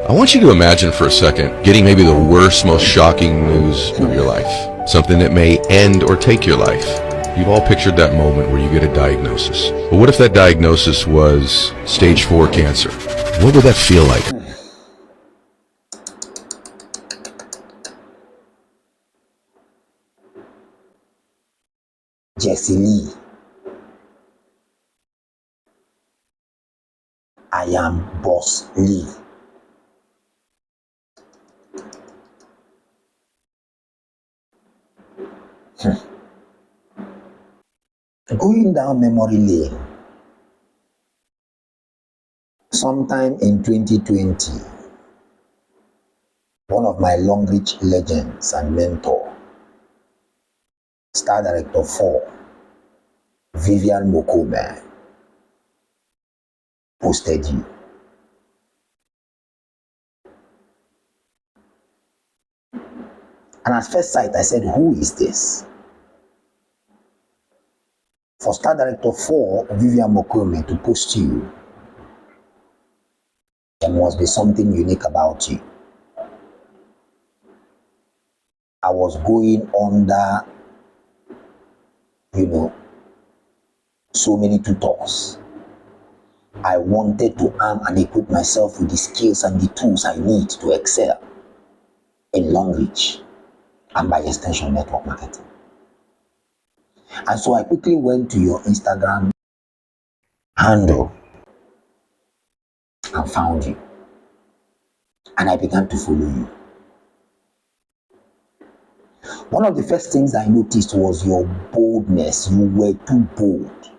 I want you to imagine for a second getting maybe the worst, most shocking news of your life. Something that may end or take your life. You've all pictured that moment where you get a diagnosis. But what if that diagnosis was stage 4 cancer? What would that feel like? Jessie Lee. I am Boss Lee. Going down memory lane, sometime in 2020, one of my Longrich legends and mentor, Star Director 4, Vivian Mokome, posted you. And at first sight, I said, who is this? For Star Director 4, Vivian Mokome, to post you, there must be something unique about you. I was going under, so many tutors. I wanted to arm and equip myself with the skills and the tools I need to excel in Longrich and by extension network marketing. And so I quickly went to your Instagram handle and found you. And I began to follow you. One of the first things I noticed was your boldness. You were too bold.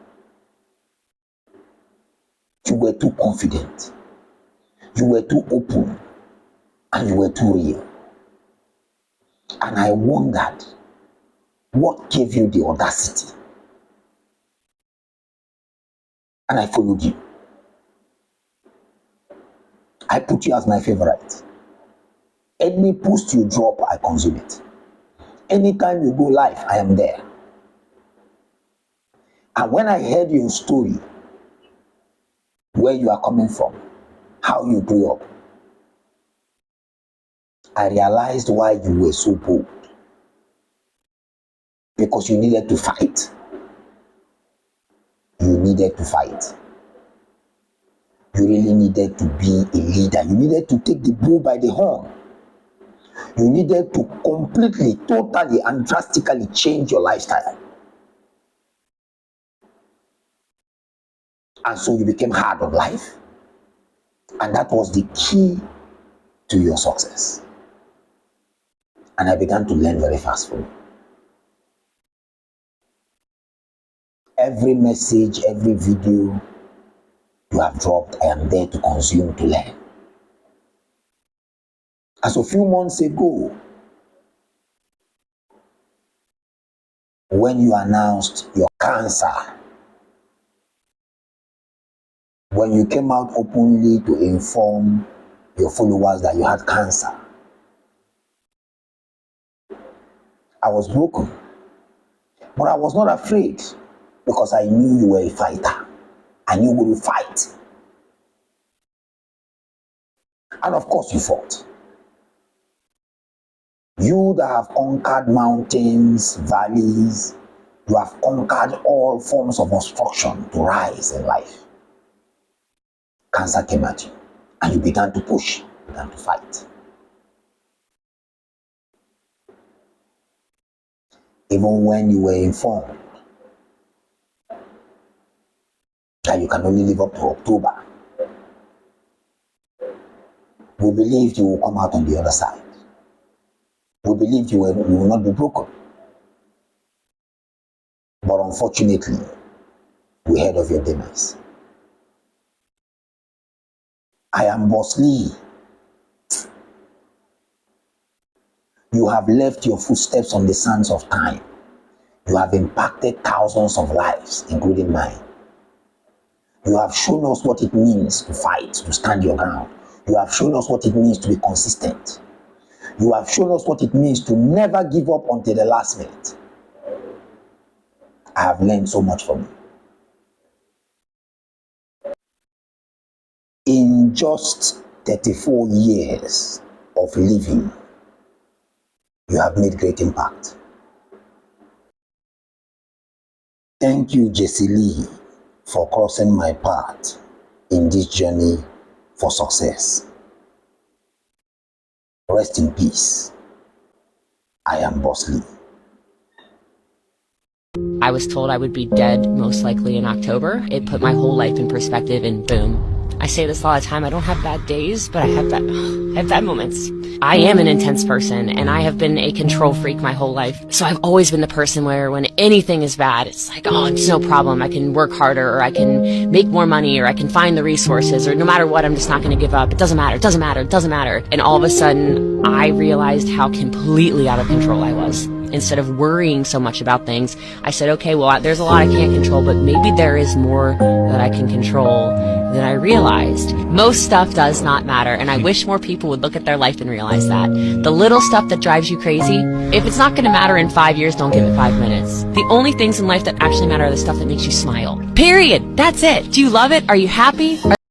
You were too confident. You were too open. And you were too real. And I wondered, what gave you the audacity? And I followed you. I put you as my favorite. Any post you drop, I consume it. Anytime you go live, I am there. And when I heard your story, where you are coming from, how you grew up, I realized why you were so bold. Because you needed to fight. You needed to fight. You really needed to be a leader. You needed to take the bull by the horn. You needed to completely, totally, and drastically change your lifestyle. And so you became hard on life. And that was the key to your success. And I began to learn very fast from you. Every message, every video you have dropped, I am there to consume, to learn. As a few months ago, when you announced your cancer, when you came out openly to inform your followers that you had cancer, I was broken. But I was not afraid because I knew you were a fighter. I knew you would fight. And of course you fought. You that have conquered mountains, valleys, you have conquered all forms of obstruction to rise in life. Cancer came at you and you began to push, began to fight. Even when you were informed that you can only live up to October, we believed you will come out on the other side. We believed you will not be broken. But unfortunately, we heard of your demise. I am Boss Lee. You have left your footsteps on the sands of time. You have impacted thousands of lives, including mine. You have shown us what it means to fight, to stand your ground. You have shown us what it means to be consistent. You have shown us what it means to never give up until the last minute. I have learned so much from you. In just 34 years of living, you have made great impact. Thank you, Jessie Lee, for crossing my path in this journey for success. Rest in peace. I am Boss Lee. I was told I would be dead most likely in October. It put my whole life in perspective, and boom. I say this all the time, I don't have bad days, but I have bad moments. I am an intense person, and I have been a control freak my whole life. So I've always been the person where when anything is bad, it's like, oh, it's no problem. I can work harder, or I can make more money, or I can find the resources, or no matter what, I'm just not going to give up. It doesn't matter, it doesn't matter, it doesn't matter. And all of a sudden, I realized how completely out of control I was. Instead of worrying so much about things, I said, okay, well, there's a lot I can't control, but maybe there is more that I can control than I realized. Most stuff does not matter, and I wish more people would look at their life and realize that. The little stuff that drives you crazy, if it's not going to matter in 5 years, don't give it 5 minutes. The only things in life that actually matter are the stuff that makes you smile. Period. That's it. Do you love it? Are you happy?